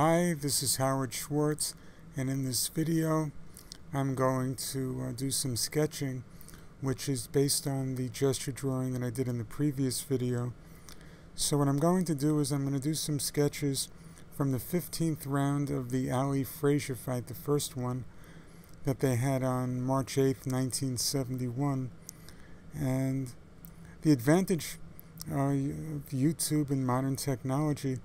Hi, this is Howard Schwartz, and in this video I'm going to do some sketching, which is based on the gesture drawing that I did in the previous video. So what I'm going to do is I'm going to do some sketches from the 15th round of the Ali-Frazier fight, the first one that they had on March 8th, 1971. And the advantage of YouTube and modern technology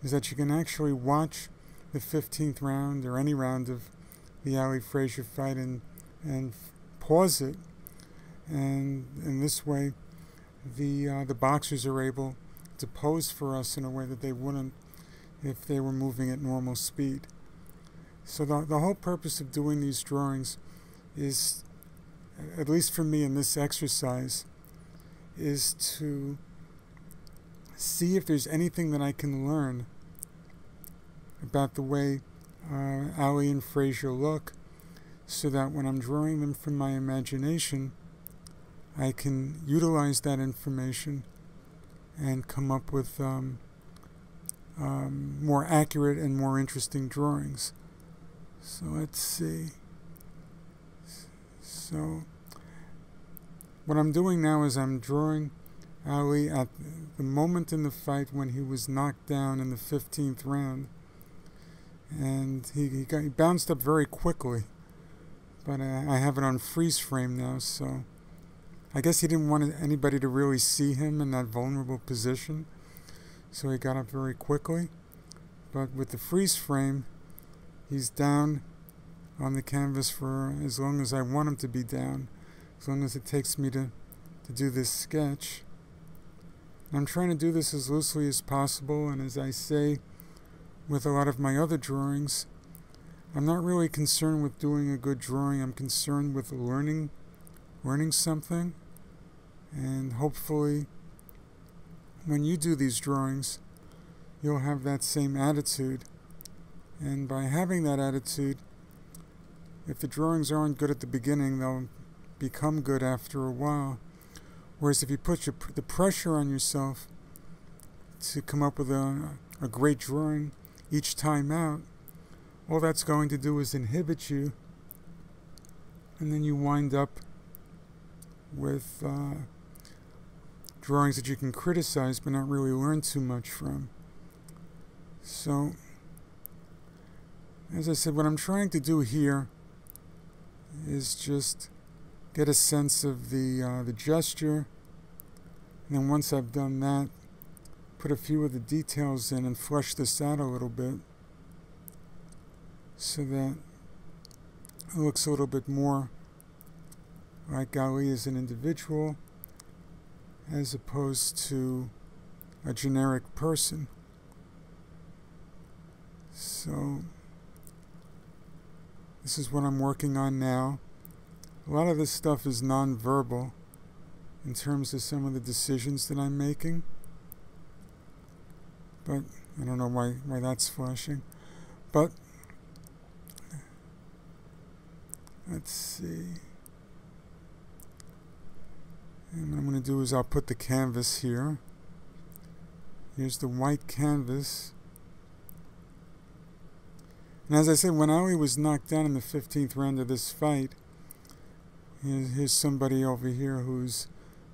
is that you can actually watch the 15th round or any round of the Ali-Frazier fight and pause it, and in this way the boxers are able to pose for us in a way that they wouldn't if they were moving at normal speed. So the whole purpose of doing these drawings is, at least for me in this exercise, is to see if there's anything that I can learn about the way Ali and Frazier look, so that when I'm drawing them from my imagination, I can utilize that information and come up with more accurate and more interesting drawings. So let's see. So what I'm doing now is I'm drawing Ali at the moment in the fight when he was knocked down in the 15th round. And he bounced up very quickly, but I have it on freeze frame now, so I guess he didn't want anybody to really see him in that vulnerable position, so he got up very quickly. But with the freeze frame, he's down on the canvas for as long as I want him to be down, as long as it takes me to do this sketch. And I'm trying to do this as loosely as possible, and as I say with a lot of my other drawings, I'm not really concerned with doing a good drawing. I'm concerned with learning something, and hopefully when you do these drawings you'll have that same attitude. And by having that attitude, if the drawings aren't good at the beginning, they'll become good after a while. Whereas if you put the pressure on yourself to come up with a great drawing each time out, all that's going to do is inhibit you, and then you wind up with drawings that you can criticize but not really learn too much from. So, as I said, what I'm trying to do here is just get a sense of the gesture, and then once I've done that, put a few of the details in and flesh this out a little bit so that it looks a little bit more like Ali as an individual as opposed to a generic person. So this is what I'm working on now. A lot of this stuff is non-verbal in terms of some of the decisions that I'm making, but I don't know why that's flashing. But let's see. And what I'm going to do is I'll put the canvas here. Here's the white canvas. And as I said, when Ali was knocked down in the 15th round of this fight, here's somebody over here who's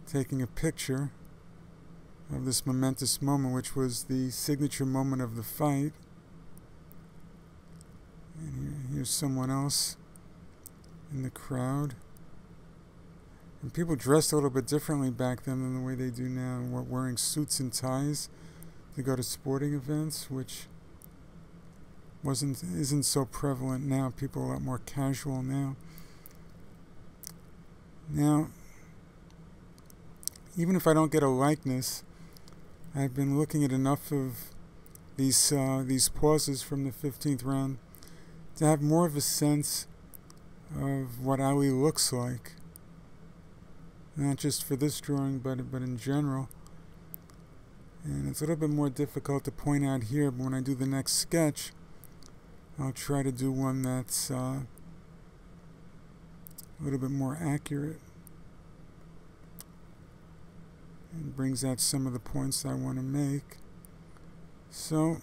taking a picture of this momentous moment, which was the signature moment of the fight. And here's someone else in the crowd. And people dressed a little bit differently back then than the way they do now, wearing suits and ties to go to sporting events, which isn't so prevalent now. People are a lot more casual now. Now, even if I don't get a likeness, I've been looking at enough of these pauses from the 15th round to have more of a sense of what Ali looks like. Not just for this drawing, but in general. And it's a little bit more difficult to point out here, but when I do the next sketch, I'll try to do one that's a little bit more accurate and brings out some of the points I want to make. So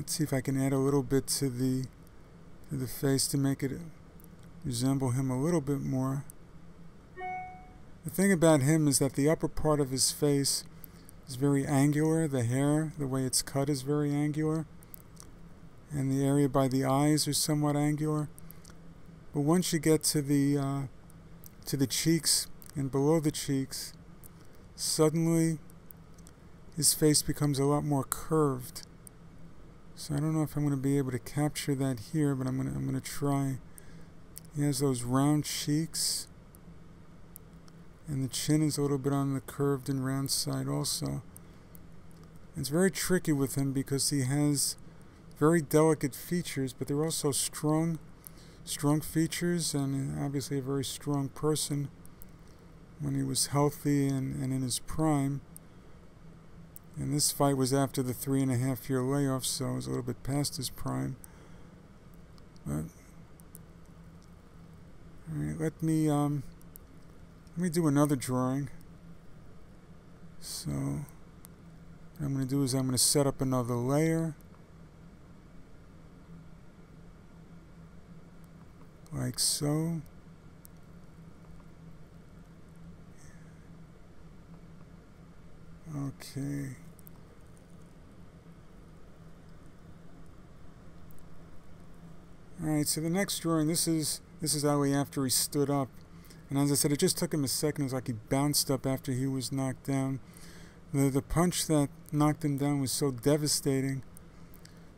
Let's see if I can add a little bit to the face to make it resemble him a little bit more. The thing about him is that the upper part of his face is very angular. The hair, the way it's cut, is very angular. And the area by the eyes are somewhat angular. But once you get to the cheeks and below the cheeks, suddenly his face becomes a lot more curved. So I don't know if I'm going to be able to capture that here, but I'm going to try. He has those round cheeks, and the chin is a little bit on the curved and round side also. It's very tricky with him because he has very delicate features, but they're also strong features, and obviously a very strong person when he was healthy and in his prime. And this fight was after the 3.5-year layoff, so it was a little bit past his prime. But all right, let me do another drawing. So what I'm going to do is I'm going to set up another layer, like so. Okay. Alright, so the next drawing, this is Ali after he stood up. And as I said, it just took him a second. It was like he bounced up after he was knocked down. The punch that knocked him down was so devastating.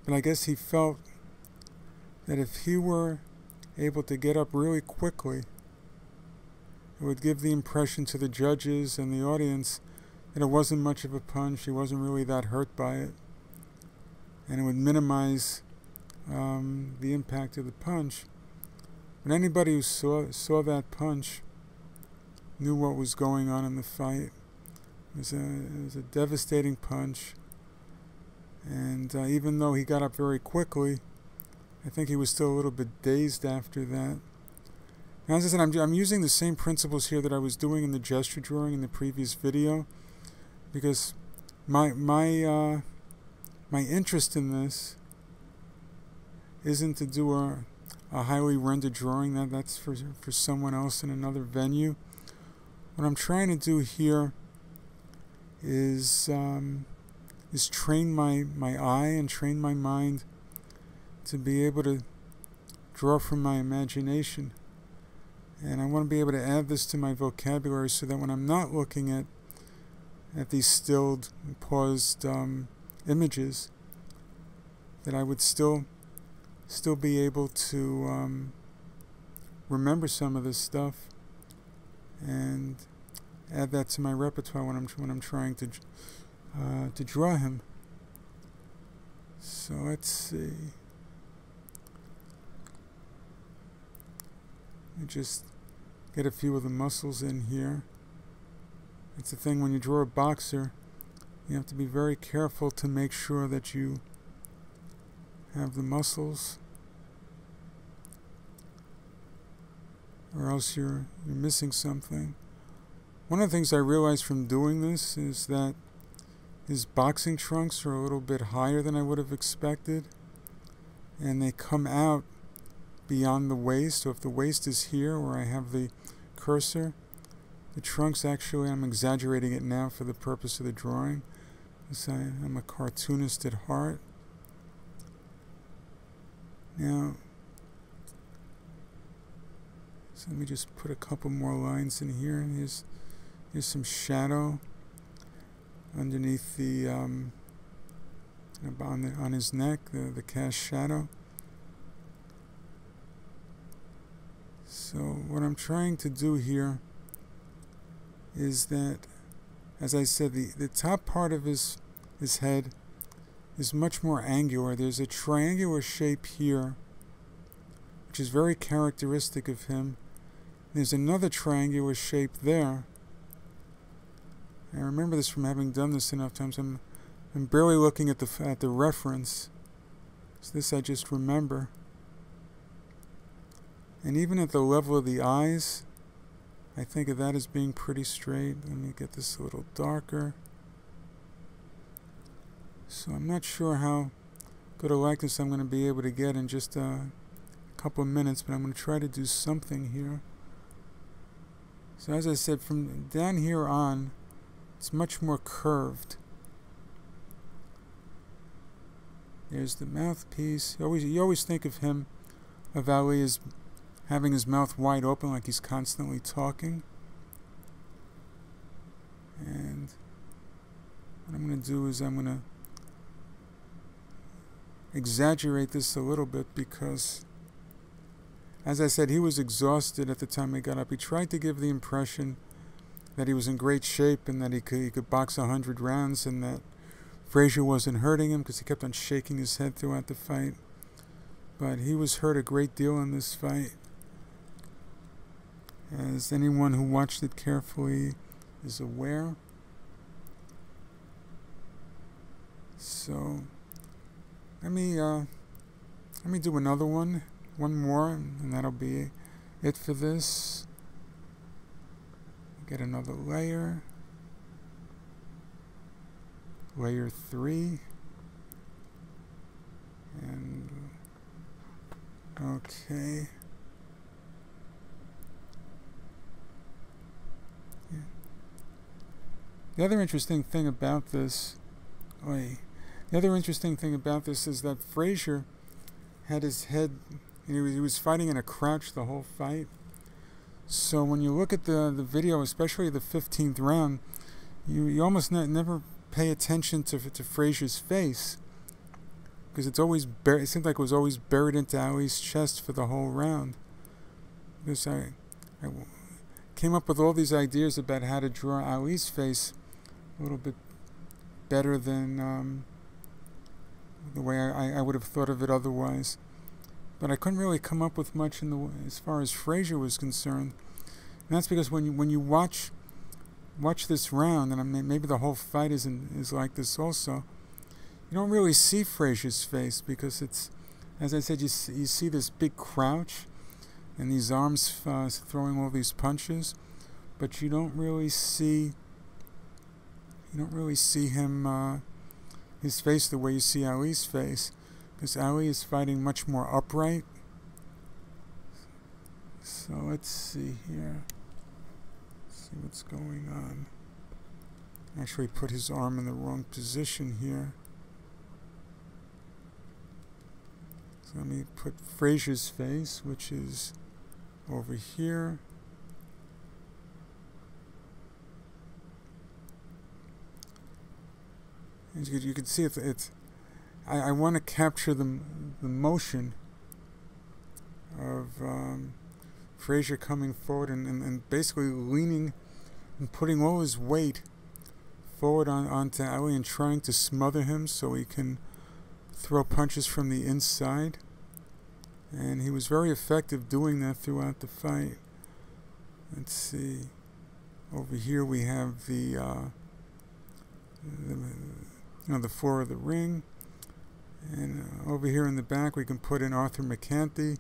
But I guess he felt that if he were able to get up really quickly, it would give the impression to the judges and the audience that it wasn't much of a punch. He wasn't really that hurt by it. And it would minimize the impact of the punch. But anybody who saw that punch knew what was going on in the fight. It was a devastating punch, and even though he got up very quickly, I think he was still a little bit dazed after that. Now, as I said, I'm using the same principles here that I was doing in the gesture drawing in the previous video, because my interest in this isn't to do a highly rendered drawing. That's for someone else in another venue. What I'm trying to do here is train my eye and train my mind to be able to draw from my imagination. And I want to be able to add this to my vocabulary so that when I'm not looking at these stilled, paused images, that I would still be able to remember some of this stuff and add that to my repertoire when I'm trying to draw him. So let's see. Let me just get a few of the muscles in here. It's the thing when you draw a boxer, you have to be very careful to make sure that you have the muscles, or else you're missing something. One of the things I realized from doing this is that his boxing trunks are a little bit higher than I would have expected, and they come out beyond the waist. So if the waist is here where I have the cursor, the trunks actually, I'm exaggerating it now for the purpose of the drawing, because I'm a cartoonist at heart. Now, so let me just put a couple more lines in here. And here's some shadow underneath the on his neck, the cast shadow. So what I'm trying to do here is that, as I said, the top part of his head is much more angular. There's a triangular shape here, which is very characteristic of him. There's another triangular shape there. I remember this from having done this enough times. I'm barely looking at the reference. So this I just remember. And even at the level of the eyes, I think of that as being pretty straight. Let me get this a little darker. So I'm not sure how good a likeness I'm going to be able to get in just a couple of minutes, but I'm going to try to do something here. So as I said, from down here on, it's much more curved. There's the mouthpiece. You always think of him, of Ali, as having his mouth wide open like he's constantly talking. And what I'm going to do is I'm going to exaggerate this a little bit because, as I said, he was exhausted at the time he got up. He tried to give the impression that he was in great shape and that he could box 100 rounds and that Frazier wasn't hurting him because he kept on shaking his head throughout the fight. But he was hurt a great deal in this fight, as anyone who watched it carefully is aware. So let me do another one more, and that'll be it for this. Get another layer, layer 3, and okay. Yeah. The other interesting thing about this, is that Frazier had his head, he was fighting in a crouch the whole fight. So when you look at the video, especially the 15th round, you almost never pay attention to Frazier's face, because it's always it seemed like it was always buried into Ali's chest for the whole round. Because I came up with all these ideas about how to draw Ali's face a little bit better than the way I would have thought of it otherwise. But I couldn't really come up with much as far as Frazier was concerned. And that's because when you watch this round, and maybe the whole fight is like this also, you don't really see Frazier's face because it's, as I said, you see this big crouch and these arms throwing all these punches, but you don't really see him his face the way you see Ali's face, because Ali is fighting much more upright. So let's see here. Let's see what's going on. Actually put his arm in the wrong position here. So let me put Frazier's face, which is over here. As you can see, I want to capture the motion of Frazier coming forward and basically leaning and putting all his weight forward onto Ali and trying to smother him so he can throw punches from the inside. And he was very effective doing that throughout the fight. Let's see. Over here we have the floor of the ring. And over here in the back we can put in Arthur McCanty.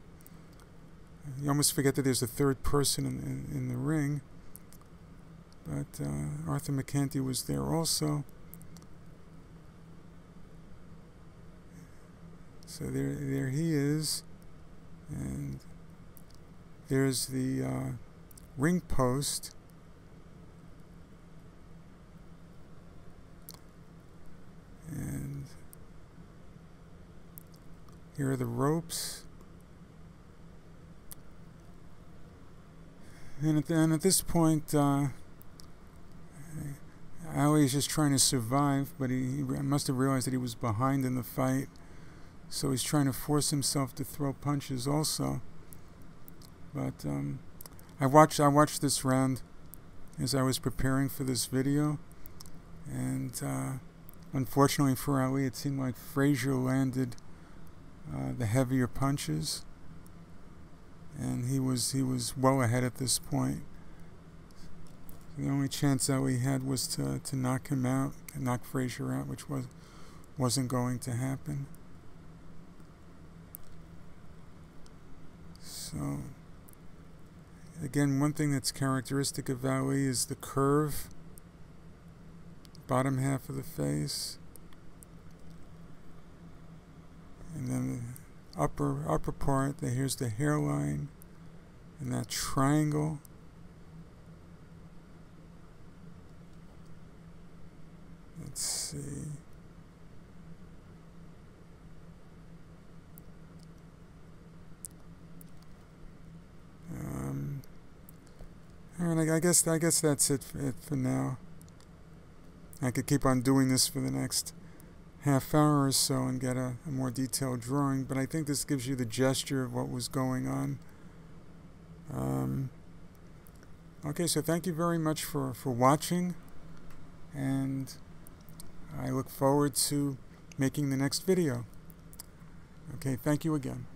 You almost forget that there's a third person in the ring. But Arthur McCanty was there also. So there he is. And there's the ring post. And here are the ropes. And at this point, Ali is just trying to survive, but he must have realized that he was behind in the fight, so he's trying to force himself to throw punches also. But I watched this round as I was preparing for this video, and unfortunately for Ali, it seemed like Frazier landed the heavier punches, and he was well ahead at this point. The only chance that we had was to knock him out, and knock Frazier out, which wasn't going to happen. So again, one thing that's characteristic of Ali is the curve, bottom half of the face. And then the upper part, here's the hairline and that triangle. Let's see. All right, I guess that's it for now. I could keep on doing this for the next half hour or so and get a more detailed drawing, but I think this gives you the gesture of what was going on. Okay, so thank you very much for watching, and I look forward to making the next video. Okay, thank you again.